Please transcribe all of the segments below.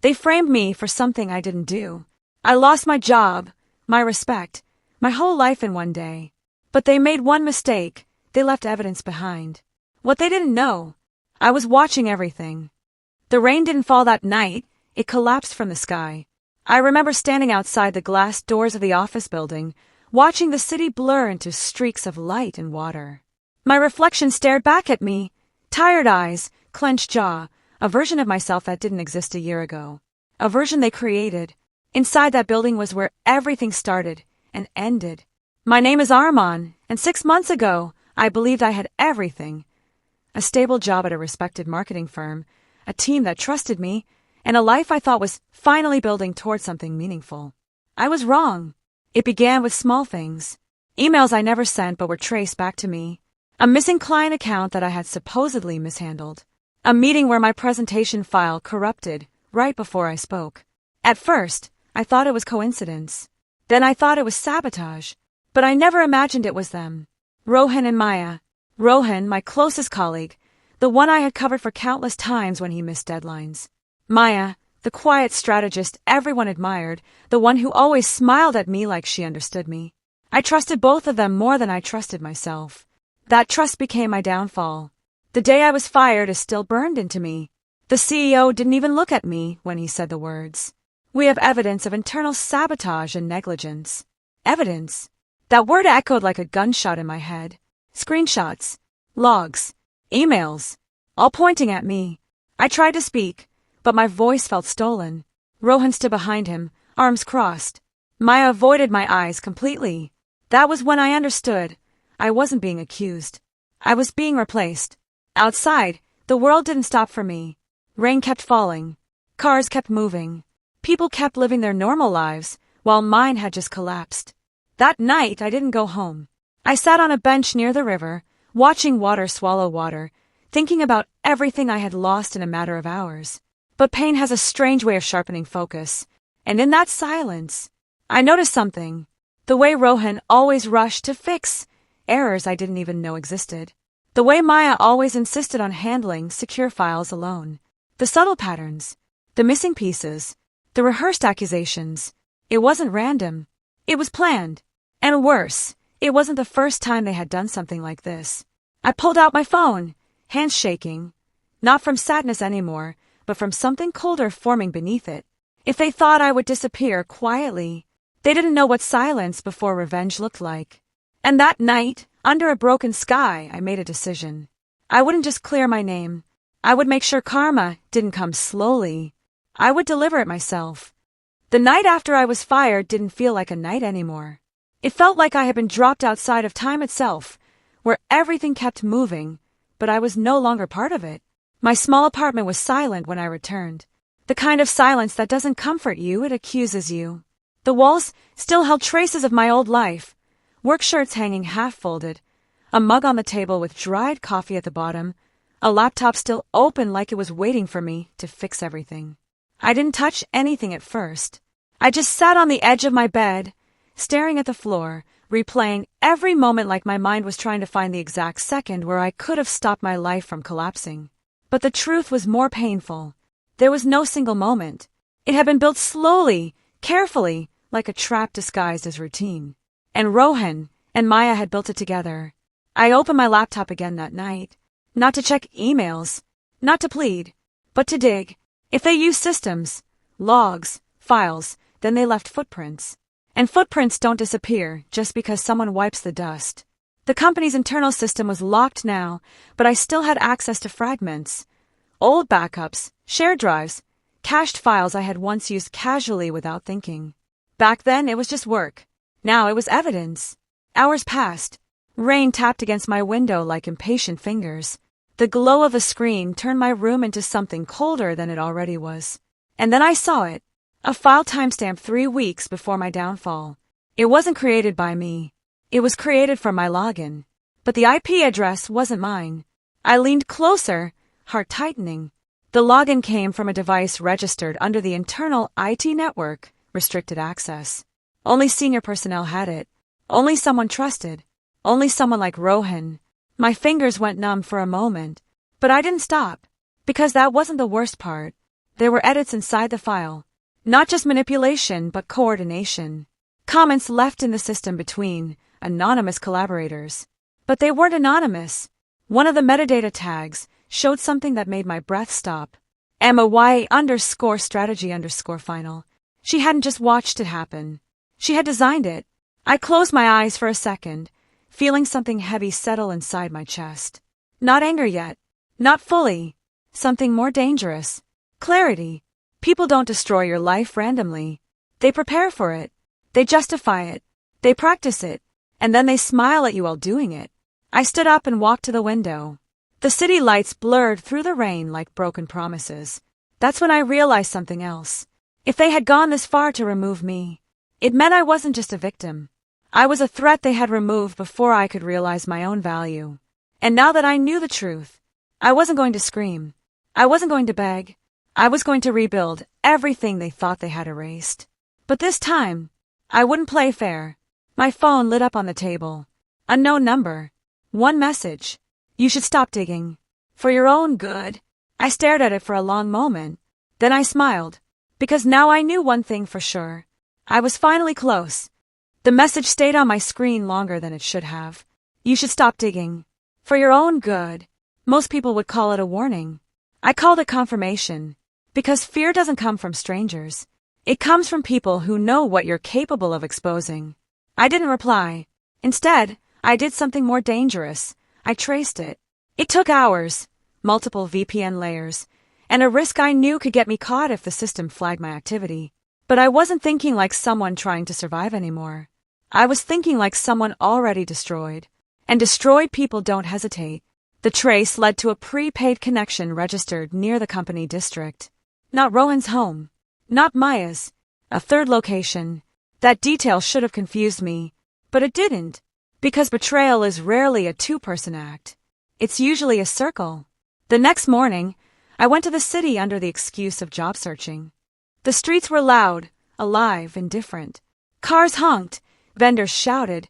They framed me for something I didn't do. I lost my job, my respect, my whole life in one day. But they made one mistake. They left evidence behind. What they didn't know, I was watching everything. The rain didn't fall that night. It collapsed from the sky. I remember standing outside the glass doors of the office building, watching the city blur into streaks of light and water. My reflection stared back at me, tired eyes, clenched jaw, a version of myself that didn't exist a year ago. A version they created. Inside that building was where everything started and ended. My name is Armaan, and 6 months ago, I believed I had everything. A stable job at a respected marketing firm, a team that trusted me, and a life I thought was finally building towards something meaningful. I was wrong. It began with small things. Emails I never sent but were traced back to me. A missing client account that I had supposedly mishandled. A meeting where my presentation file corrupted right before I spoke. At first, I thought it was coincidence. Then I thought it was sabotage. But I never imagined it was them. Rohan and Maya. Rohan, my closest colleague, the one I had covered for countless times when he missed deadlines. Maya, the quiet strategist everyone admired, the one who always smiled at me like she understood me. I trusted both of them more than I trusted myself. That trust became my downfall. The day I was fired is still burned into me. The CEO didn't even look at me when he said the words. We have evidence of internal sabotage and negligence. Evidence. That word echoed like a gunshot in my head. Screenshots, logs, emails, all pointing at me. I tried to speak, but my voice felt stolen. Rohan stood behind him, arms crossed. Maya avoided my eyes completely. That was when I understood. I wasn't being accused. I was being replaced. Outside, the world didn't stop for me. Rain kept falling. Cars kept moving. People kept living their normal lives, while mine had just collapsed. That night, I didn't go home. I sat on a bench near the river, watching water swallow water, thinking about everything I had lost in a matter of hours. But pain has a strange way of sharpening focus, and in that silence, I noticed something. The way Rohan always rushed to fix errors I didn't even know existed. The way Maya always insisted on handling secure files alone. The subtle patterns, the missing pieces, the rehearsed accusations. It wasn't random. It was planned. And worse, it wasn't the first time they had done something like this. I pulled out my phone, hands shaking, not from sadness anymore, but from something colder forming beneath it. If they thought I would disappear quietly, they didn't know what silence before revenge looked like. And that night, under a broken sky, I made a decision. I wouldn't just clear my name. I would make sure karma didn't come slowly. I would deliver it myself. The night after I was fired didn't feel like a night anymore. It felt like I had been dropped outside of time itself, where everything kept moving, but I was no longer part of it. My small apartment was silent when I returned. The kind of silence that doesn't comfort you, it accuses you. The walls still held traces of my old life. Work shirts hanging half-folded, a mug on the table with dried coffee at the bottom, a laptop still open like it was waiting for me to fix everything. I didn't touch anything at first. I just sat on the edge of my bed, staring at the floor, replaying every moment like my mind was trying to find the exact second where I could have stopped my life from collapsing. But the truth was more painful. There was no single moment. It had been built slowly, carefully, like a trap disguised as routine. And Rohan and Maya had built it together. I opened my laptop again that night, not to check emails, not to plead, but to dig. If they used systems, logs, files, then they left footprints. And footprints don't disappear just because someone wipes the dust. The company's internal system was locked now, but I still had access to fragments. Old backups, shared drives, cached files I had once used casually without thinking. Back then, it was just work. Now it was evidence. Hours passed. Rain tapped against my window like impatient fingers. The glow of a screen turned my room into something colder than it already was. And then I saw it. A file timestamped 3 weeks before my downfall. It wasn't created by me. It was created from my login. But the IP address wasn't mine. I leaned closer, heart tightening. The login came from a device registered under the internal IT network, restricted access. Only senior personnel had it. Only someone trusted. Only someone like Rohan. My fingers went numb for a moment. But I didn't stop. Because that wasn't the worst part. There were edits inside the file. Not just manipulation, but coordination. Comments left in the system between anonymous collaborators. But they weren't anonymous. One of the metadata tags showed something that made my breath stop. MY_strategy_final. She hadn't just watched it happen. She had designed it. I closed my eyes for a second, feeling something heavy settle inside my chest. Not anger yet. Not fully. Something more dangerous. Clarity. People don't destroy your life randomly. They prepare for it. They justify it. They practice it. And then they smile at you while doing it. I stood up and walked to the window. The city lights blurred through the rain like broken promises. That's when I realized something else. If they had gone this far to remove me, it meant I wasn't just a victim. I was a threat they had removed before I could realize my own value. And now that I knew the truth, I wasn't going to scream. I wasn't going to beg. I was going to rebuild everything they thought they had erased. But this time, I wouldn't play fair. My phone lit up on the table. Unknown number. One message. You should stop digging. For your own good. I stared at it for a long moment. Then I smiled. Because now I knew one thing for sure. I was finally close. The message stayed on my screen longer than it should have. You should stop digging. For your own good. Most people would call it a warning. I called it confirmation. Because fear doesn't come from strangers. It comes from people who know what you're capable of exposing. I didn't reply. Instead, I did something more dangerous. I traced it. It took hours, multiple VPN layers, and a risk I knew could get me caught if the system flagged my activity. But I wasn't thinking like someone trying to survive anymore. I was thinking like someone already destroyed. And destroyed people don't hesitate. The trace led to a prepaid connection registered near the company district. Not Rohan's home. Not Maya's. A third location. That detail should have confused me. But it didn't. Because betrayal is rarely a two-person act. It's usually a circle. The next morning, I went to the city under the excuse of job searching. The streets were loud, alive, and different. Cars honked, vendors shouted.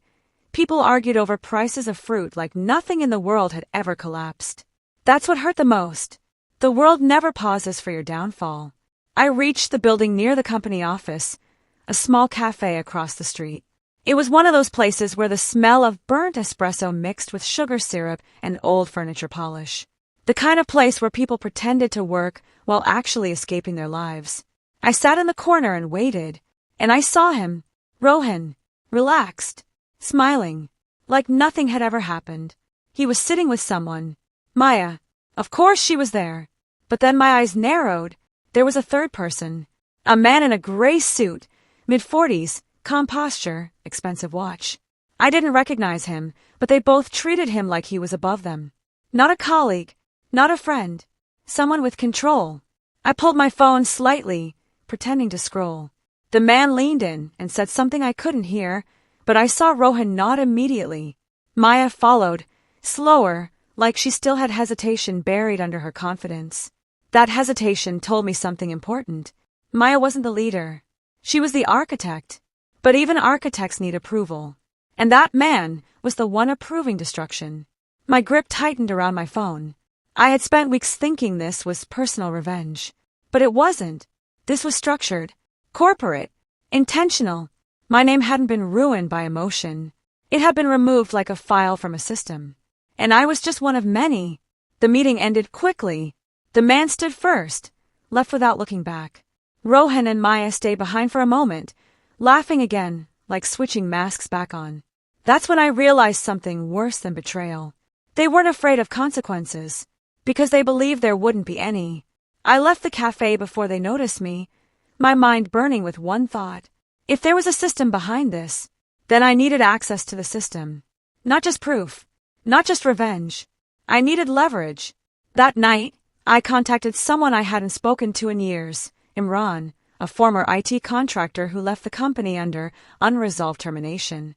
People argued over prices of fruit like nothing in the world had ever collapsed. That's what hurt the most. The world never pauses for your downfall. I reached the building near the company office, a small cafe across the street. It was one of those places where the smell of burnt espresso mixed with sugar syrup and old furniture polish. The kind of place where people pretended to work while actually escaping their lives. I sat in the corner and waited, and I saw him, Rohan, relaxed, smiling, like nothing had ever happened. He was sitting with someone. Maya. Of course she was there. But then my eyes narrowed. There was a third person. A man in a gray suit, mid-40s, calm posture, expensive watch. I didn't recognize him, but they both treated him like he was above them. Not a colleague, not a friend. Someone with control. I pulled my phone slightly, pretending to scroll. The man leaned in and said something I couldn't hear, but I saw Rohan nod immediately. Maya followed, slower, like she still had hesitation buried under her confidence. That hesitation told me something important. Maya wasn't the leader. She was the architect. But even architects need approval. And that man was the one approving destruction. My grip tightened around my phone. I had spent weeks thinking this was personal revenge. But it wasn't. This was structured, corporate, intentional. My name hadn't been ruined by emotion. It had been removed like a file from a system. And I was just one of many. The meeting ended quickly. The man stood first, left without looking back. Rohan and Maya stayed behind for a moment, laughing again, like switching masks back on. That's when I realized something worse than betrayal. They weren't afraid of consequences, because they believed there wouldn't be any. I left the cafe before they noticed me, my mind burning with one thought. If there was a system behind this, then I needed access to the system. Not just proof, not just revenge. I needed leverage. That night, I contacted someone I hadn't spoken to in years, Armaan, a former IT contractor who left the company under unresolved termination.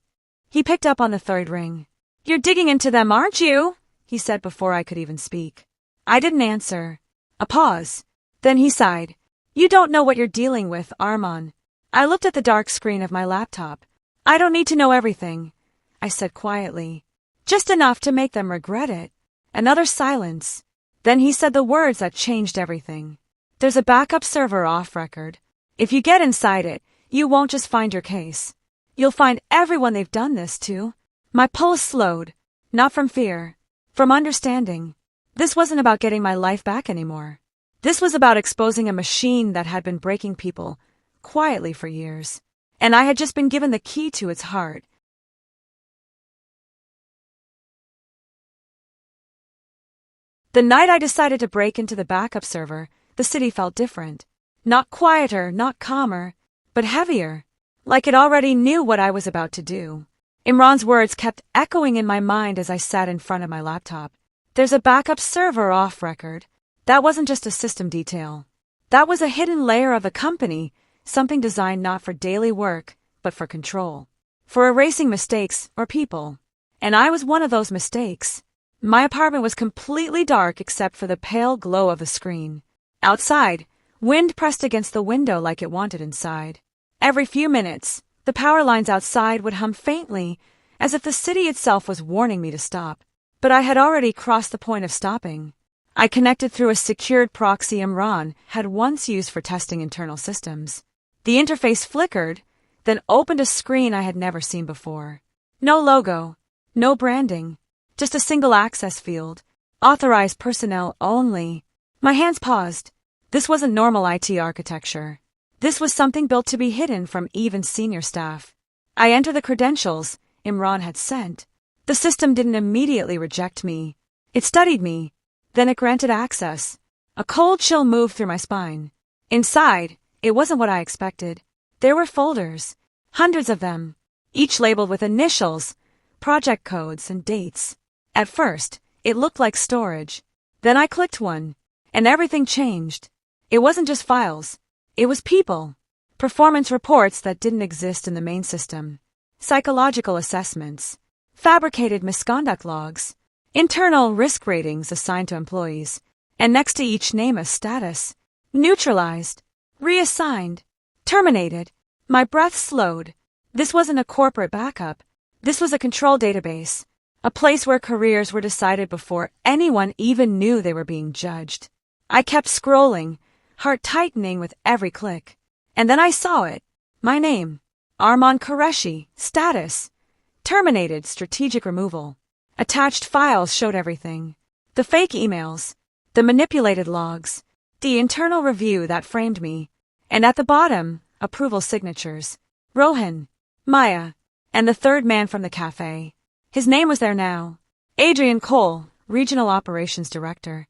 He picked up on the third ring. "You're digging into them, aren't you?" he said before I could even speak. I didn't answer. A pause. Then he sighed. "You don't know what you're dealing with, Armaan." I looked at the dark screen of my laptop. "I don't need to know everything," I said quietly. "Just enough to make them regret it." Another silence. Then he said the words that changed everything. There's a backup server off record. If you get inside it, you won't just find your case. You'll find everyone they've done this to. My pulse slowed, not from fear, from understanding. This wasn't about getting my life back anymore. This was about exposing a machine that had been breaking people quietly for years. And I had just been given the key to its heart. The night I decided to break into the backup server, the city felt different. Not quieter, not calmer, but heavier. Like it already knew what I was about to do. Imran's words kept echoing in my mind as I sat in front of my laptop. There's a backup server off record. That wasn't just a system detail. That was a hidden layer of the company, something designed not for daily work, but for control. For erasing mistakes or people. And I was one of those mistakes. My apartment was completely dark except for the pale glow of the screen. Outside, wind pressed against the window like it wanted inside. Every few minutes, the power lines outside would hum faintly, as if the city itself was warning me to stop. But I had already crossed the point of stopping. I connected through a secured proxy Armaan had once used for testing internal systems. The interface flickered, then opened a screen I had never seen before. No logo, no branding. Just a single access field. Authorized personnel only. My hands paused. This wasn't normal IT architecture. This was something built to be hidden from even senior staff. I entered the credentials Imran had sent. The system didn't immediately reject me. It studied me. Then it granted access. A cold chill moved through my spine. Inside, it wasn't what I expected. There were folders. Hundreds of them. Each labeled with initials, project codes, and dates. At first, it looked like storage. Then I clicked one, and everything changed. It wasn't just files. It was people. Performance reports that didn't exist in the main system. Psychological assessments. Fabricated misconduct logs. Internal risk ratings assigned to employees. And next to each name a status. Neutralized. Reassigned. Terminated. My breath slowed. This wasn't a corporate backup. This was a control database. A place where careers were decided before anyone even knew they were being judged. I kept scrolling, heart tightening with every click. And then I saw it. My name. Armaan Qureshi. Status. Terminated. Strategic removal. Attached files showed everything. The fake emails. The manipulated logs. The internal review that framed me. And at the bottom, approval signatures. Rohan. Maya. And the third man from the cafe. His name was there now. Adrian Cole, Regional Operations Director.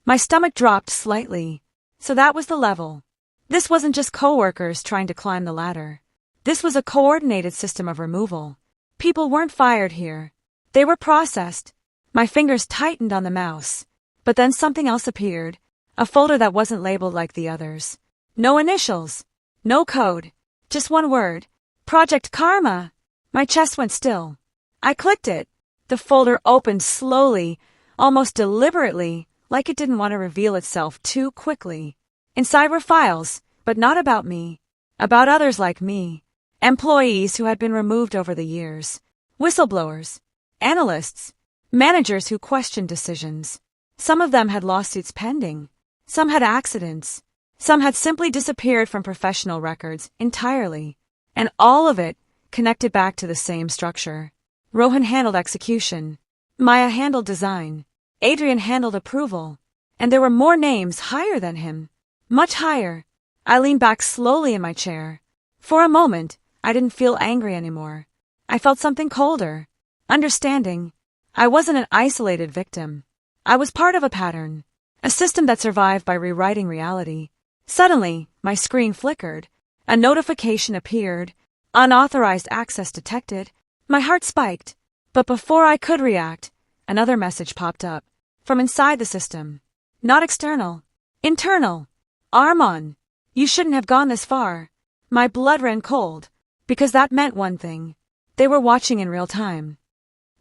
My stomach dropped slightly. So that was the level. This wasn't just coworkers trying to climb the ladder. This was a coordinated system of removal. People weren't fired here. They were processed. My fingers tightened on the mouse. But then something else appeared. A folder that wasn't labeled like the others. No initials. No code. Just one word. Project Karma. My chest went still. I clicked it. The folder opened slowly, almost deliberately, like it didn't want to reveal itself too quickly. Inside were files, but not about me. About others like me. Employees who had been removed over the years. Whistleblowers. Analysts. Managers who questioned decisions. Some of them had lawsuits pending. Some had accidents. Some had simply disappeared from professional records entirely. And all of it connected back to the same structure. Rohan handled execution. Maya handled design. Adrian handled approval. And there were more names higher than him. Much higher. I leaned back slowly in my chair. For a moment, I didn't feel angry anymore. I felt something colder. Understanding. I wasn't an isolated victim. I was part of a pattern. A system that survived by rewriting reality. Suddenly, my screen flickered. A notification appeared. Unauthorized access detected. My heart spiked. But before I could react, another message popped up. From inside the system. Not external. Internal. Armaan. You shouldn't have gone this far. My blood ran cold. Because that meant one thing. They were watching in real time.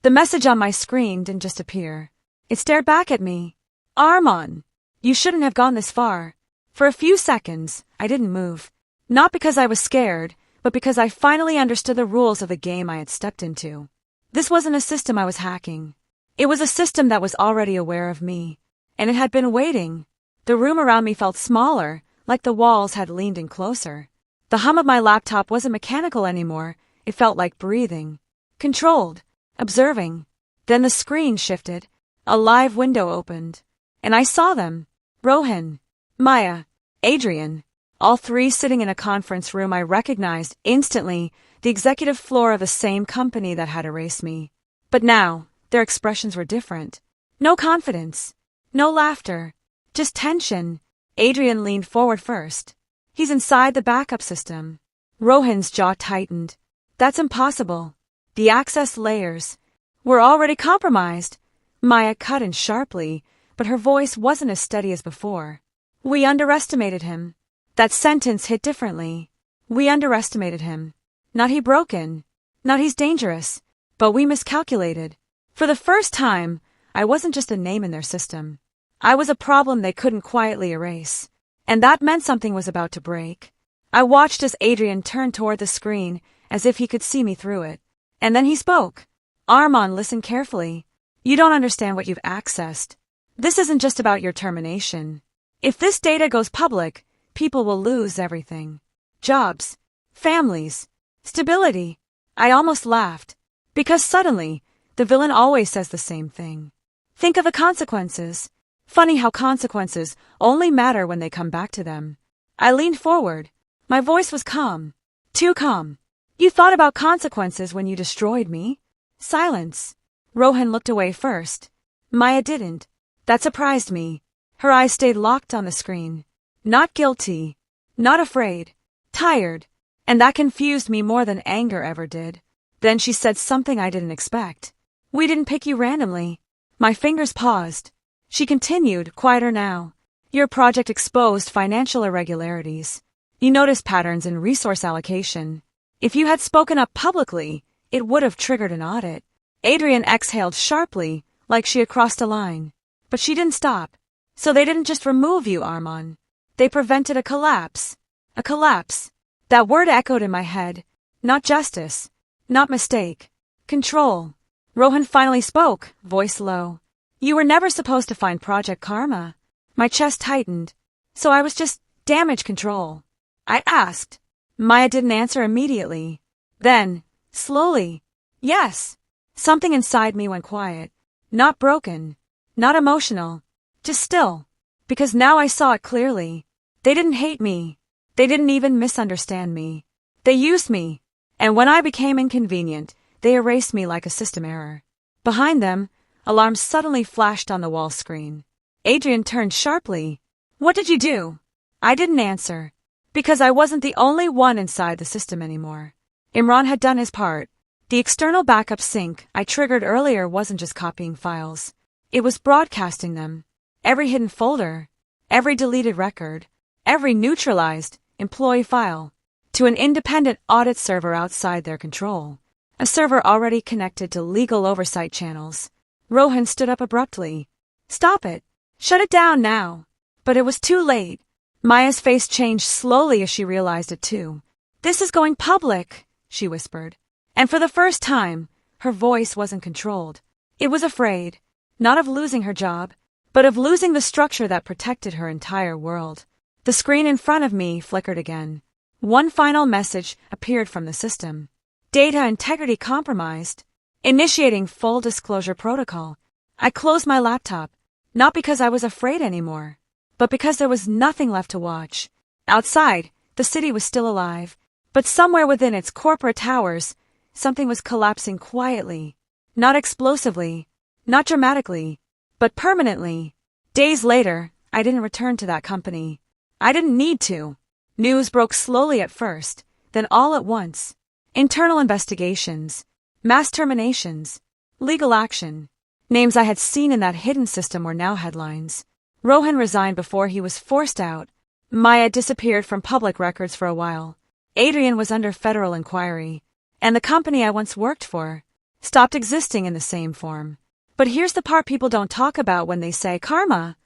The message on my screen didn't just appear. It stared back at me. Armaan. You shouldn't have gone this far. For a few seconds, I didn't move. Not because I was scared, but because I finally understood the rules of the game I had stepped into. This wasn't a system I was hacking. It was a system that was already aware of me. And it had been waiting. The room around me felt smaller, like the walls had leaned in closer. The hum of my laptop wasn't mechanical anymore, it felt like breathing. Controlled. Observing. Then the screen shifted. A live window opened. And I saw them. Rohan, Maya, Adrian. All three sitting in a conference room I recognized instantly, the executive floor of the same company that had erased me. But now, their expressions were different. No confidence. No laughter. Just tension. Adrian leaned forward first. He's inside the backup system. Rohan's jaw tightened. That's impossible. The access layers were already compromised. Maya cut in sharply, but her voice wasn't as steady as before. We underestimated him. That sentence hit differently. We underestimated him. Not he broken. Not he's dangerous. But we miscalculated. For the first time, I wasn't just a name in their system. I was a problem they couldn't quietly erase. And that meant something was about to break. I watched as Adrian turned toward the screen, as if he could see me through it. And then he spoke. Armaan, listen carefully. You don't understand what you've accessed. This isn't just about your termination. If this data goes public, people will lose everything. Jobs. Families. Stability. I almost laughed. Because suddenly, the villain always says the same thing. Think of the consequences. Funny how consequences only matter when they come back to them. I leaned forward. My voice was calm. Too calm. You thought about consequences when you destroyed me? Silence. Rohan looked away first. Maya didn't. That surprised me. Her eyes stayed locked on the screen. Not guilty. Not afraid. Tired. And that confused me more than anger ever did. Then she said something I didn't expect. We didn't pick you randomly. My fingers paused. She continued, quieter now. Your project exposed financial irregularities. You noticed patterns in resource allocation. If you had spoken up publicly, it would have triggered an audit. Adrian exhaled sharply, like she had crossed a line. But she didn't stop. So they didn't just remove you, Armaan. They prevented a collapse. A collapse. That word echoed in my head. Not justice. Not mistake. Control. Rohan finally spoke, voice low. You were never supposed to find Project Karma. My chest tightened. So I was just damage control. I asked. Maya didn't answer immediately. Then, slowly, yes. Something inside me went quiet. Not broken. Not emotional. Just still. Because now I saw it clearly. They didn't hate me. They didn't even misunderstand me. They used me. And when I became inconvenient, they erased me like a system error. Behind them, alarms suddenly flashed on the wall screen. Adrian turned sharply. What did you do? I didn't answer. Because I wasn't the only one inside the system anymore. Imran had done his part. The external backup sync I triggered earlier wasn't just copying files. It was broadcasting them. Every hidden folder. Every deleted record. Every neutralized employee file. To an independent audit server outside their control. A server already connected to legal oversight channels. Rohan stood up abruptly. Stop it. Shut it down now. But it was too late. Maya's face changed slowly as she realized it too. This is going public, she whispered. And for the first time, her voice wasn't controlled. It was afraid, not of losing her job, but of losing the structure that protected her entire world. The screen in front of me flickered again. One final message appeared from the system. Data integrity compromised. Initiating full disclosure protocol. I closed my laptop, not because I was afraid anymore, but because there was nothing left to watch. Outside, the city was still alive, but somewhere within its corporate towers, something was collapsing quietly. Not explosively, not dramatically, but permanently. Days later, I didn't return to that company. I didn't need to. News broke slowly at first, then all at once. Internal investigations, mass terminations, legal action. Names I had seen in that hidden system were now headlines. Rohan resigned before he was forced out. Maya disappeared from public records for a while. Adrian was under federal inquiry. And the company I once worked for stopped existing in the same form. But here's the part people don't talk about when they say karma.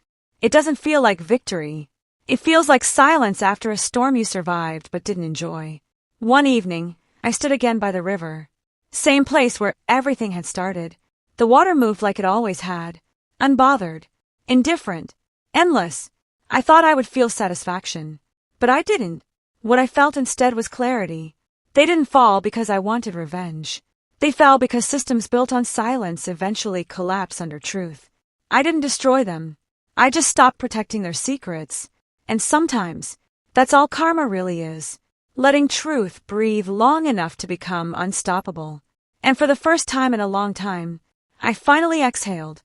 It doesn't feel like victory. It feels like silence after a storm you survived but didn't enjoy. One evening, I stood again by the river. Same place where everything had started. The water moved like it always had. Unbothered. Indifferent. Endless. I thought I would feel satisfaction. But I didn't. What I felt instead was clarity. They didn't fall because I wanted revenge. They fell because systems built on silence eventually collapse under truth. I didn't destroy them. I just stopped protecting their secrets. And sometimes, that's all karma really is. Letting truth breathe long enough to become unstoppable. And for the first time in a long time, I finally exhaled.